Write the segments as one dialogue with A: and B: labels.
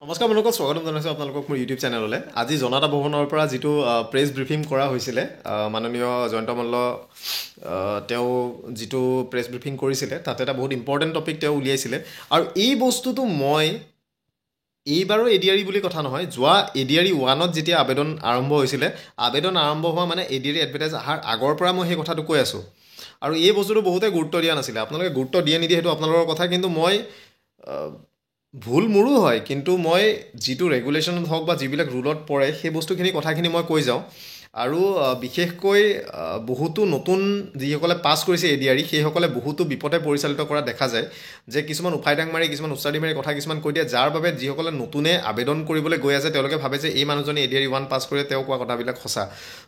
A: নমস্কাৰ বন্ধুসকল, স্বাগতম জনাইছোঁ আপোনালোকক মোৰ ইউটিউব চেনেললৈ। আজি জনতা ভৱনৰ পৰা যিটো প্ৰেছ ব্ৰিফিং কৰা হৈছিলে, মাননীয় জয়ন্ত মল্ল তেওঁ যিটো প্ৰেছ ব্ৰিফিং কৰিছিলে তাতে এটা বহুত ইম্পৰ্টেণ্ট টপিক তেওঁ উলিয়াইছিলে। আৰু এই বস্তুটো মই এইবাৰো এডিআৰি বুলি কথা নহয়, যোৱা এডিআৰি 1ত যেতিয়া আবেদন আৰম্ভ হৈছিলে, আবেদন আৰম্ভ হোৱা মানে এডিআৰি এডভাৰটাইজ অহাৰ আগৰ পৰা মই সেই কথাটো কৈ আছোঁ। আৰু এই বস্তুটো বহুতে গুৰুত্ব দিয়া নাছিলে। আপোনালোকে গুৰুত্ব দিয়ে নিদিয়ে সেইটো আপোনালোকৰ কথা, কিন্তু মই ভুল মোৰো হয়, কিন্তু মই যিটো ৰেগুলেশ্যনত হওক বা যিবিলাক ৰুলত পৰে সেই বস্তুখিনি কথাখিনি মই কৈ যাওঁ। আৰু বিশেষকৈ বহুতো নতুন যিসকলে পাছ কৰিছে এডিআৰি সেইসকলে বহুতো বিপদে পৰিচালিত কৰা দেখা যায়, যে কিছুমান উফাইদাং মাৰি কিছুমান উস্তাদি মাৰি কথা কিছুমান কৈ দিয়ে, যাৰ বাবে যিসকলে নতুনে আবেদন কৰিবলৈ গৈ আছে তেওঁলোকে ভাবে যে এই মানুহজনে এডিআৰি 1 পাছ কৰি তেওঁ কোৱা কথাবিলাক সঁচা।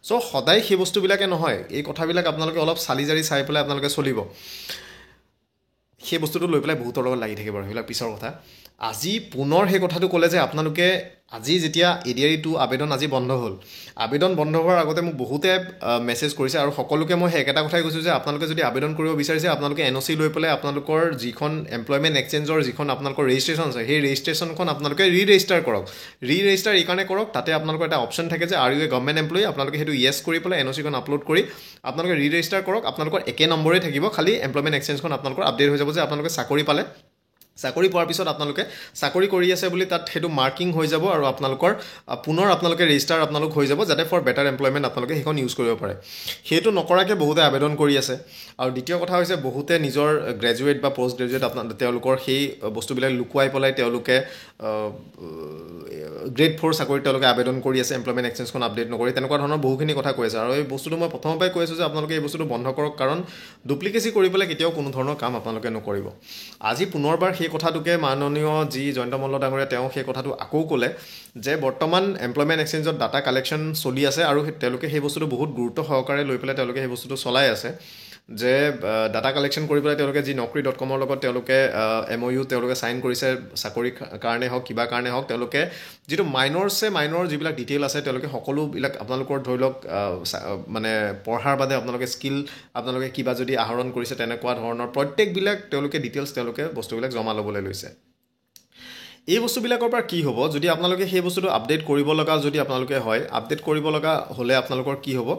A: চ' সদায় সেই বস্তুবিলাকে নহয়, এই কথাবিলাক আপোনালোকে অলপ চালি জাৰি চাই পেলাই আপোনালোকে চলিব। সেই বস্তুটো লৈ পেলাই বহুতৰ লগত লাগি থাকিব, সেইবিলাক পিছৰ কথা। আজি পুনৰ সেই কথাটো ক'লে যে আপোনালোকে আজি যেতিয়া এডিআৰি 2 আবেদন আজি বন্ধ হ'ল, আবেদন বন্ধ হোৱাৰ আগতে মোক বহুতে মেছেজ কৰিছে আৰু সকলোকে মই সেই একেটা কথাই কৈছোঁ যে আপোনালোকে যদি আবেদন কৰিব বিচাৰিছে আপোনালোকে এনঅ'চি লৈ পেলাই আপোনালোকৰ যিখন এমপ্লয়মেণ্ট এক্সচেঞ্জৰ যিখন আপোনালোকৰ ৰেজিষ্ট্ৰেশ্যন আছে সেই ৰেজিষ্ট্ৰেশ্যনখন আপোনালোকে ৰেজিষ্টাৰ কৰক। ৰেজিষ্টাৰ এইকাৰণে কৰক, তাতে আপোনালোকৰ এটা অপশ্যন থাকে যে R U A government employee, আপোনালোকে সেইটো য়েছ কৰি পেলাই এনঅ'চিখন আপলোড কৰি আপোনালোকে ৰেজিষ্টাৰ কৰক। আপোনালোকৰ একে নম্বৰে থাকিব, খালি এমপ্লয়মেণ্ট এক্সচেঞ্জখন আপোনালোকৰ আপডেট হৈ যাব যে আপোনালোকে চাকৰি পালে। চাকৰি পোৱাৰ পিছত আপোনালোকে চাকৰি কৰি আছে বুলি তাত সেইটো মাৰ্কিং হৈ যাব আৰু আপোনালোকৰ পুনৰ আপোনালোকে ৰেজিষ্টাৰ আপোনালোক হৈ যাব, যাতে ফৰ বেটাৰ এমপ্লয়মেণ্ট আপোনালোকে সেইখন ইউজ কৰিব পাৰে। সেইটো নকৰাকৈ বহুতে আবেদন কৰি আছে। আৰু দ্বিতীয় কথা হৈছে বহুতে নিজৰ গ্ৰেজুৱেট বা পষ্ট গ্ৰেজুৱেট তেওঁলোকৰ সেই বস্তুবিলাক লুকুৱাই পেলাই তেওঁলোকে গ্ৰেড 4 চাকৰিত তেওঁলোকে আবেদন কৰি আছে, এমপ্লয়মেণ্ট এক্সচেঞ্জখন আপডেট নকৰি, তেনেকুৱা ধৰণৰ বহুখিনি কথা কৈ আছে। আৰু এই বস্তুটো মই প্ৰথমৰ পৰাই কৈ আছোঁ যে আপোনালোকে এই বস্তুটো বন্ধ কৰক, কাৰণ ডুপ্লিকেচি কৰি পেলাই কেতিয়াও কোনো ধৰণৰ কাম আপোনালোকে নকৰিব। আজি পুনৰবাৰ সেই কথাটোকে মাননীয় যি জয়ন্ত মল্ল ডাঙৰীয়া তেওঁ সেই কথাটো আকৌ ক'লে যে বৰ্তমান এমপ্লয়মেণ্ট এক্সচেঞ্জত ডাটা কালেকশ্যন চলি আছে আৰু তেওঁলোকে সেই বস্তুটো বহুত গুৰুত্ব সহকাৰে লৈ পেলাই তেওঁলোকে সেই বস্তুটো চলাই আছে, যে ডাটা কালেকশ্যন কৰি পেলাই তেওঁলোকে যি naukri.com লগত তেওঁলোকে MOU তেওঁলোকে চাইন কৰিছে, চাকৰিৰ কাৰণে হওক কিবা কাৰণে হওক, তেওঁলোকে যিটো মাইনৰ যিবিলাক ডিটেইল আছে তেওঁলোকে সকলোবিলাক আপোনালোকৰ ধৰি লওক মানে পঢ়াৰ বাদে আপোনালোকে স্কিল আপোনালোকে কিবা যদি আহৰণ কৰিছে তেনেকুৱা ধৰণৰ প্ৰত্যেকবিলাক তেওঁলোকে ডিটেইলছ তেওঁলোকে বস্তুবিলাক জমা ল'বলৈ লৈছে। এই বস্তুবিলাকৰ পৰা কি হ'ব, যদি আপোনালোকে সেই বস্তুটো আপডেট কৰিব লগা যদি আপোনালোকে হয়, আপডেট কৰিব লগা হ'লে আপোনালোকৰ কি হ'ব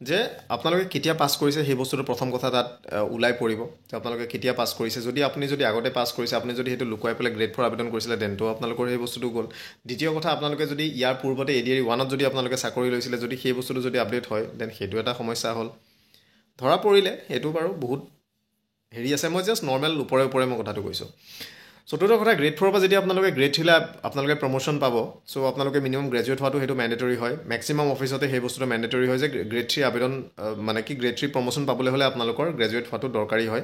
A: যে আপোনালোকে কেতিয়া পাছ কৰিছে সেই বস্তুটো প্ৰথম কথা তাত ওলাই পৰিব, যে আপোনালোকে কেতিয়া পাছ কৰিছে। যদি আপুনি যদি আগতে পাছ কৰিছে, আপুনি যদি সেইটো লুকুৱাই পেলাই গ্ৰেড 4 আবেদন কৰিছিলে দেনটো আপোনালোকৰ সেই বস্তুটো গ'ল। দ্বিতীয় কথা, আপোনালোকে যদি ইয়াৰ পূৰ্বতে এডিআৰি 1ত যদি আপোনালোকে চাকৰি লৈছিলে, যদি সেই বস্তুটো যদি আপডেট হয় দেন সেইটো এটা সমস্যা হ'ল, ধৰা পৰিলে। সেইটো বাৰু বহুত হেৰি আছে, মই জাষ্ট নৰ্মেল ওপৰে মই কথাটো কৈছোঁ। চতুৰ্থ কথা, গ্ৰেড 4 পৰা যেতিয়া আপোনালোকে গ্ৰেড 3 আপোনালোকে প্ৰমোশ্যন পাব, চ' আপোনালোকে মিনিমাম গ্ৰেজুৱেট হোৱাটো সেইটো মেণ্ডেটৰী হয়। মেক্সিমাম অফিচতে সেই বস্তুটো মেণ্ডেটৰী হয় যে গ্ৰেড 3 আবেদন মানে কি গ্ৰেড 3 প্ৰমোশ্যন পাবলৈ হ'লে আপোনালোকৰ গ্ৰেজুৱেট হোৱাটো দৰকাৰী হয়।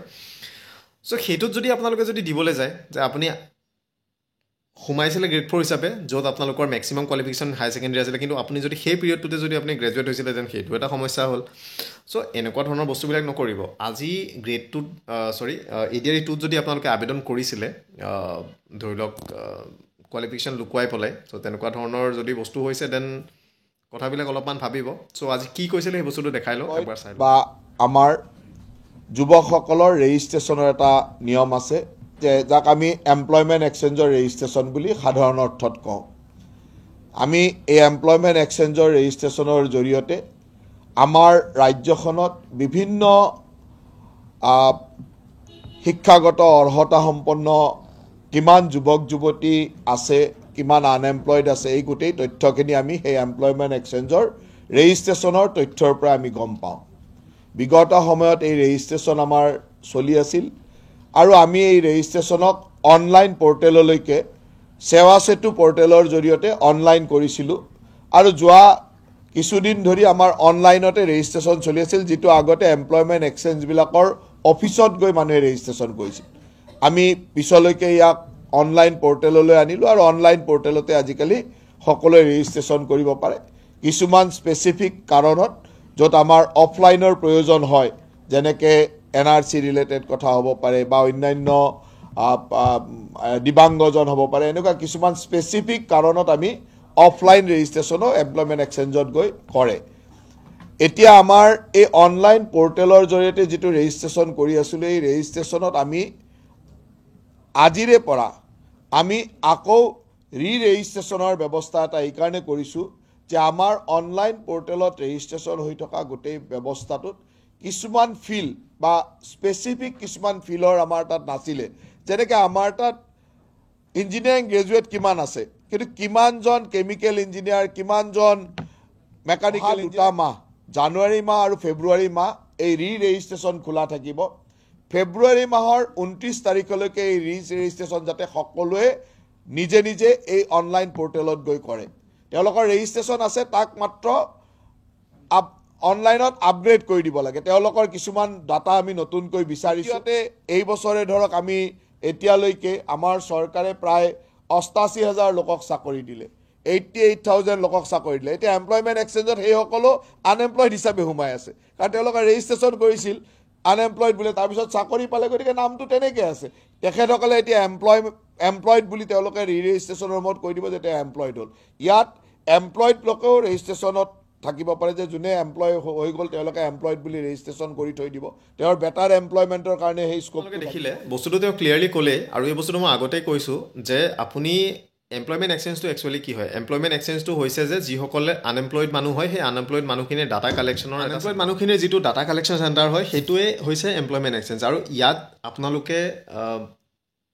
A: চ' সেইটোত যদি আপোনালোকে যদি দিবলৈ যায় যে আপুনি সোমাইছিলে গ্ৰেড 4 হিচাপে, য'ত আপোনালোকৰ মেক্সিমাম কোৱালিফিকেশ্যন হায়াৰ ছেকেণ্ডেৰী আছিলে, কিন্তু আপুনি যদি সেই পিৰিয়ডটোতে যদি আপুনি গ্ৰেজুৱেট হৈছিলে দেন সেইটো এটা সমস্যা হ'ল। চ' এনেকুৱা ধৰণৰ বস্তুবিলাক নকৰিব। আজি গ্ৰেড 2 এডিআৰি 2ত যদি আপোনালোকে আবেদন কৰিছিলে ধৰি লওক কোৱালিফিকেশ্যন লুকুৱাই পেলাই, চ' তেনেকুৱা ধৰণৰ যদি বস্তু হৈছে দেন কথাবিলাক অলপমান ভাবিব। চ' আজি কি কৈছিলে সেই বস্তুটো দেখাই লওক এবাৰ চাই লওক।
B: বা আমাৰ যুৱকসকলৰ ৰেজিষ্ট্ৰেশ্যনৰ এটা নিয়ম আছে, যে যাক আমি এমপ্লয়মেণ্ট এক্সচেঞ্জৰ ৰেজিষ্ট্ৰেশ্যন বুলি সাধাৰণ অৰ্থত কওঁ। আমি এই এমপ্লয়মেণ্ট এক্সচেঞ্জৰ ৰেজিষ্ট্ৰেশ্যনৰ জৰিয়তে আমাৰ ৰাজ্যখনত বিভিন্ন শিক্ষাগত অৰ্হতা সম্পন্ন কিমান যুৱক যুৱতী আছে, কিমান আনএমপ্লয়ড আছে, এই গোটেই তথ্যখিনি আমি সেই এমপ্লয়মেণ্ট এক্সচেঞ্জৰ ৰেজিষ্ট্ৰেশ্যনৰ তথ্যৰ পৰা আমি গম পাওঁ। বিগত সময়ত এই ৰেজিষ্ট্ৰেশ্যন আমাৰ চলি আছিল আৰু আমি এই ৰেজিষ্ট্ৰেশ্যনক অনলাইন পৰ্টেললৈকে সেৱা সেতু পৰ্টেলৰ জৰিয়তে অনলাইন কৰিছিলোঁ। আৰু যোৱা কিছুদিন ধৰি আমাৰ অনলাইনতে ৰেজিষ্ট্ৰেশ্যন চলি আছিল, যিটো আগতে এমপ্লয়মেণ্ট এক্সচেঞ্জবিলাকৰ অফিচত গৈ মানুহে ৰেজিষ্ট্ৰেশ্যন কৰিছিল। আমি পিছলৈকে ইয়াক অনলাইন পৰ্টেললৈ আনিলোঁ আৰু অনলাইন পৰ্টেলতে আজিকালি সকলোৱে ৰেজিষ্ট্ৰেশ্যন কৰিব পাৰে। কিছুমান স্পেচিফিক কাৰণত য'ত আমাৰ অফলাইনৰ প্ৰয়োজন হয়, যেনেকৈ NRC ৰিলেটেড কথা হ'ব পাৰে বা অন্যান্য দিব্যাংগজন হ'ব পাৰে, এনেকুৱা কিছুমান স্পেচিফিক কাৰণত আমি অফলাইন ৰেজিষ্ট্ৰেশ্যনো এমপ্লয়মেণ্ট এক্সচেঞ্জত গৈ কৰে। এতিয়া আমাৰ এই অনলাইন পৰ্টেলৰ জৰিয়তে যিটো ৰেজিষ্ট্ৰেশ্যন কৰি আছিলোঁ, এই ৰেজিষ্ট্ৰেশ্যনত আমি আজিৰে পৰা আমি আকৌ ৰেজিষ্ট্ৰেশ্যনৰ ব্যৱস্থা এটা এইকাৰণে কৰিছোঁ যে আমাৰ অনলাইন পৰ্টেলত ৰেজিষ্ট্ৰেশ্যন হৈ থকা গোটেই ব্যৱস্থাটোত কিছুমান ফিল্ড বা স্পেচিফিক কিছুমান ফিল্ডৰ আমাৰ তাত নাছিলে। যেনেকৈ আমাৰ তাত ইঞ্জিনিয়াৰিং গ্ৰেজুৱেট কিমান আছে, কিন্তু কিমানজন কেমিকেল ইঞ্জিনিয়াৰ, কিমানজন মেকানিকেল, 2টা মাহ জানুৱাৰী মাহ আৰু ফেব্ৰুৱাৰী মাহ এই ৰেজিষ্ট্ৰেশ্যন খোলা থাকিব। ফেব্ৰুৱাৰী মাহৰ 29 তাৰিখলৈকে এই ৰেজিষ্ট্ৰেশ্যন যাতে সকলোৱে নিজে নিজে এই অনলাইন পৰ্টেলত গৈ কৰে। তেওঁলোকৰ ৰেজিষ্ট্ৰেশ্যন আছে, তাক মাত্ৰ অনলাইনত আপগ্ৰেড কৰি দিব লাগে। তেওঁলোকৰ কিছুমান ডাটা আমি নতুনকৈ বিচাৰিছোঁ। এই বছৰে ধৰক আমি এতিয়ালৈকে আমাৰ চৰকাৰে প্ৰায় 88,000 লোকক চাকৰি দিলে, 88,000 লোকক চাকৰি দিলে। এতিয়া এমপ্লয়মেণ্ট এক্সচেঞ্জত সেইসকলো আনএমপ্লয়ড হিচাপে সোমাই আছে, কাৰণ তেওঁলোকে ৰেজিষ্ট্ৰেশ্যন কৰিছিল আনএমপ্লয়ড বুলি, তাৰপিছত চাকৰি পালে, গতিকে নামটো তেনেকৈ আছে। তেখেতসকলে এতিয়া এমপ্লয়ড বুলি তেওঁলোকে ৰেজিষ্ট্ৰেশ্যনৰ ৰুমত কৈ দিব যে তেওঁ এমপ্লয়ড হ'ল। ইয়াত এমপ্লয়ড লোকেও ৰেজিষ্ট্ৰেশ্যনত থাকিব পাৰে, যে যোনে এমপ্লয় হৈ গ'ল তেওঁলোকে এমপ্লয়ড বুলি ৰেজিষ্ট্ৰেশ্যন কৰি থৈ দিব। তেওঁৰ বেটাৰ এমপ্লয়মেণ্টৰ কাৰণে সেই স্কোপটো
A: দেখিলে বস্তুটো তেওঁ ক্লিয়াৰলি ক'লে। আৰু এই বস্তুটো মই আগতেই কৈছোঁ যে আপুনি এমপ্লয়মেণ্ট এক্সচেঞ্জটো একচুৱেলি কি হয়? এমপ্লয়মেণ্ট এক্সচেঞ্জটো হৈছে যে যিসকলে আনএমপ্লয়ড মানুহ হয়, সেই আনএমপ্লয়ড মানুহখিনিৰ ডাটা কালেকশ্যনৰ, আনএমপ্লয়ড মানুহখিনিৰ যিটো ডাটা কালেকশ্যন চেণ্টাৰ হয়, সেইটোৱে হৈছে এমপ্লয়মেণ্ট এক্সচেঞ্জ। আৰু ইয়াত আপোনালোকে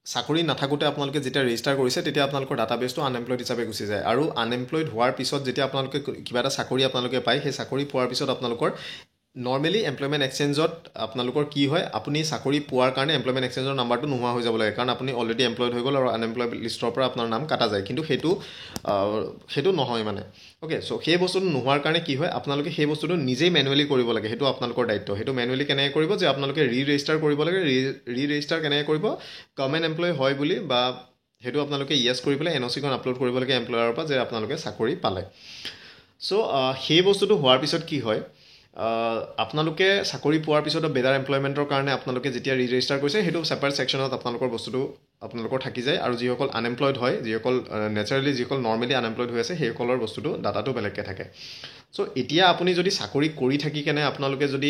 A: চাকৰি নাথাকোঁতে আপোনালোকে যেতিয়া ৰেজিষ্টাৰ কৰিছে, তেতিয়া আপোনালোকৰ ডাটাবেছটো আনএমপ্লয়ড হিচাপে গুচি যায়। আৰু আনএমপ্লয়ড হোৱাৰ পিছত যেতিয়া আপোনালোকে কিবা এটা চাকৰি আপোনালোকে পায়, সেই চাকৰি পোৱাৰ পিছত আপোনালোকৰ নৰ্মেলি এমপ্লয়মেণ্ট এক্সচেঞ্জত আপোনালোকৰ কি হয়, আপুনি চাকৰি পোৱাৰ কাৰণে এমপ্লয়মেণ্ট এক্সচেঞ্জৰ নাম্বাৰটো নোহোৱা হৈ যাব লাগে, কাৰণ আপুনি অলৰেডি এমপ্লয়ড হৈ গ'ল আৰু আনএমপ্লয়ড লিষ্টৰ পৰা আপোনাৰ নাম কাটা যায়। কিন্তু সেইটো নহয় মানে। অ'কে, চ' সেই বস্তুটো নোহোৱাৰ কাৰণে কি হয়, আপোনালোকে সেই বস্তুটো নিজেই মেনুৱেলি কৰিব লাগে। সেইটো আপোনালোকৰ দায়িত্ব। সেইটো মেনুৱেলি কেনেকৈ কৰিব, যে আপোনালোকে ৰেজিষ্টাৰ কৰিব লাগে। ৰেজিষ্টাৰ কেনেকৈ কৰিব? গভৰ্ণমেণ্ট এমপ্লয় হয় বুলি, বা সেইটো আপোনালোকে য়েছ কৰি পেলাই NOC-খন আপলোড কৰিব লাগে এমপ্লয়াৰৰ পৰা, যে আপোনালোকে চাকৰি পালে। চ' সেই বস্তুটো হোৱাৰ পিছত কি হয়, আপোনালোকে চাকৰি পোৱাৰ পিছতো বেটাৰ এমপ্লয়মেণ্টৰ কাৰণে আপোনালোকে যেতিয়া ৰেজিষ্টাৰ কৰিছে, সেইটো ছেপাৰেট ছেকশ্যনত আপোনালোকৰ বস্তুটো আপোনালোকৰ থাকি যায়। আৰু যিসকল আনএমপ্লয়ড হয়, যিসকল নেচাৰেলি যিসকল নৰ্মেলি আনএমপ্লয়ড হৈ আছে, সেইসকলৰ বস্তুটো ডাটাটো বেলেগকৈ থাকে। চ' এতিয়া আপুনি যদি চাকৰি কৰি থাকি কেনে আপোনালোকে যদি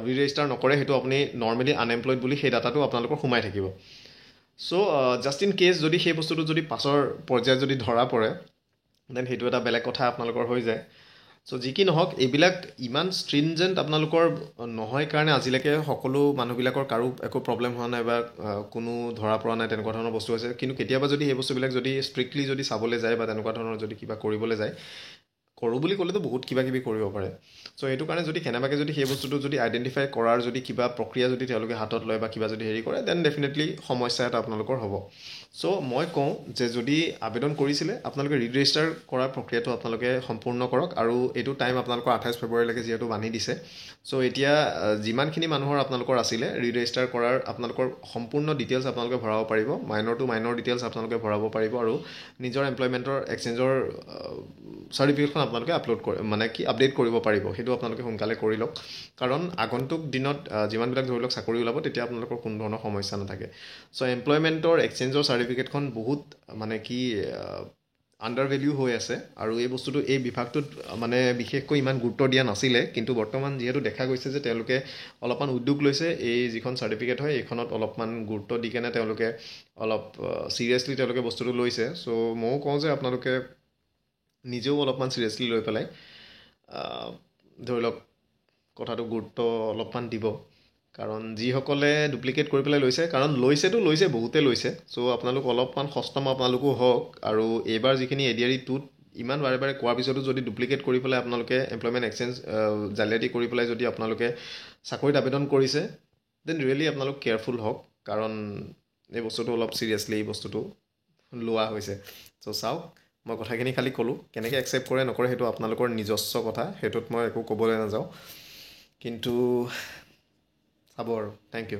A: ৰেজিষ্টাৰ নকৰে, সেইটো আপুনি নৰ্মেলি আনএমপ্লয়ড বুলি সেই ডাটাটো আপোনালোকৰ সোমাই থাকিব। চ' জাষ্ট ইন কেছ যদি সেই বস্তুটো যদি পাছৰ পৰ্যায়ত যদি ধৰা পৰে, দেন সেইটো এটা বেলেগ কথা আপোনালোকৰ হৈ যায়। চ' যি কি নহওক, এইবিলাক ইমান ষ্ট্ৰিনজেণ্ট আপোনালোকৰ নহয় কাৰণে আজিলৈকে সকলো মানুহবিলাকৰ কাৰো একো প্ৰব্লেম হোৱা নাই, বা কোনো ধৰা পৰা নাই, তেনেকুৱা ধৰণৰ বস্তু হৈছে। কিন্তু কেতিয়াবা যদি সেই বস্তুবিলাক যদি ষ্ট্ৰিক্টলি যদি চাবলৈ যায়, বা তেনেকুৱা ধৰণৰ যদি কিবা কৰিবলৈ যায়, কৰোঁ বুলি ক'লেতো বহুত কিবা কিবি কৰিব পাৰে। চ' সেইটো কাৰণে যদি কেনেবাকৈ যদি সেই বস্তুটো যদি আইডেণ্টিফাই কৰাৰ যদি কিবা প্ৰক্ৰিয়া যদি তেওঁলোকে হাতত লয়, বা কিবা যদি হেৰি কৰে, দেন ডেফিনেটলি সমস্যা এটা আপোনালোকৰ হ'ব। চ' মই কওঁ যে যদি আবেদন কৰিছিলে, আপোনালোকে ৰেজিষ্টাৰ কৰাৰ প্ৰক্ৰিয়াটো আপোনালোকে সম্পূৰ্ণ কৰক। আৰু এইটো টাইম আপোনালোকৰ 28 ফেব্ৰুৱাৰীলৈকে যিহেতু বান্ধি দিছে, চ' এতিয়া যিমানখিনি মানুহৰ আপোনালোকৰ আছিলে ৰেজিষ্টাৰ কৰাৰ, আপোনালোকৰ সম্পূৰ্ণ ডিটেইলছ আপোনালোকে ভৰাব পাৰিব। মাইনৰ টু মাইনৰ ডিটেইলছ আপোনালোকে ভৰাব পাৰিব, আৰু নিজৰ এমপ্লয়মেণ্টৰ এক্সচেঞ্জৰ চাৰ্টিফিকেটখন আপোনালোকে আপডেট কৰিব পাৰিব। সেইটো আপোনালোকে সোনকালে কৰি লওক, কাৰণ আগন্তুক দিনত যিমানবিলাক ধৰি লওক চাকৰি ওলাব, তেতিয়া আপোনালোকৰ কোনো ধৰণৰ সমস্যা নাথাকে। চ' এমপ্লয়মেণ্টৰ এক্সচেঞ্জৰ চাৰ্টিফিকেটখন বহুত আণ্ডাৰ ভেলিউ হৈ আছে, আৰু এই বস্তুটো এই বিভাগটোত বিশেষকৈ ইমান গুৰুত্ব দিয়া নাছিলে। কিন্তু বৰ্তমান যিহেতু দেখা গৈছে যে তেওঁলোকে অলপমান উদ্যোগ লৈছে, এই যিখন চাৰ্টিফিকেট হয় এইখনত অলপমান গুৰুত্ব দি কেনে তেওঁলোকে অলপ চিৰিয়াছলি তেওঁলোকে বস্তুটো লৈছে। চ' ময়ো কওঁ যে আপোনালোকে নিজেও অলপমান চিৰিয়াছলি লৈ পেলাই ধৰি লওক কথাটো গুৰুত্ব অলপমান দিব, কাৰণ যিসকলে ডুপ্লিকেট কৰি পেলাই লৈছে, কাৰণ লৈছে বহুতে লৈছে। চ' আপোনালোক অলপমান সষ্টম আপোনালোকো হওক। আৰু এইবাৰ যিখিনি ADRE 2ত ইমান বাৰে বাৰে কোৱাৰ পিছতো যদি ডুপ্লিকেট কৰি পেলাই আপোনালোকে এমপ্লয়মেণ্ট এক্সচেঞ্জ জালিয়াতি কৰি পেলাই যদি আপোনালোকে চাকৰিত আবেদন কৰিছে, দেন ৰিয়েলি আপোনালোক কেয়াৰফুল হওক, কাৰণ এই বস্তুটো অলপ চিৰিয়াছলি এই বস্তুটো লোৱা হৈছে। চ' চাওক, মই কথাখিনি খালি ক'লোঁ, কেনেকৈ একচেপ্ট কৰে নকৰে সেইটো আপোনালোকৰ নিজস্ব কথা, সেইটোত মই একো ক'বলৈ নাযাওঁ। কিন্তু চাব আৰু। Thank U.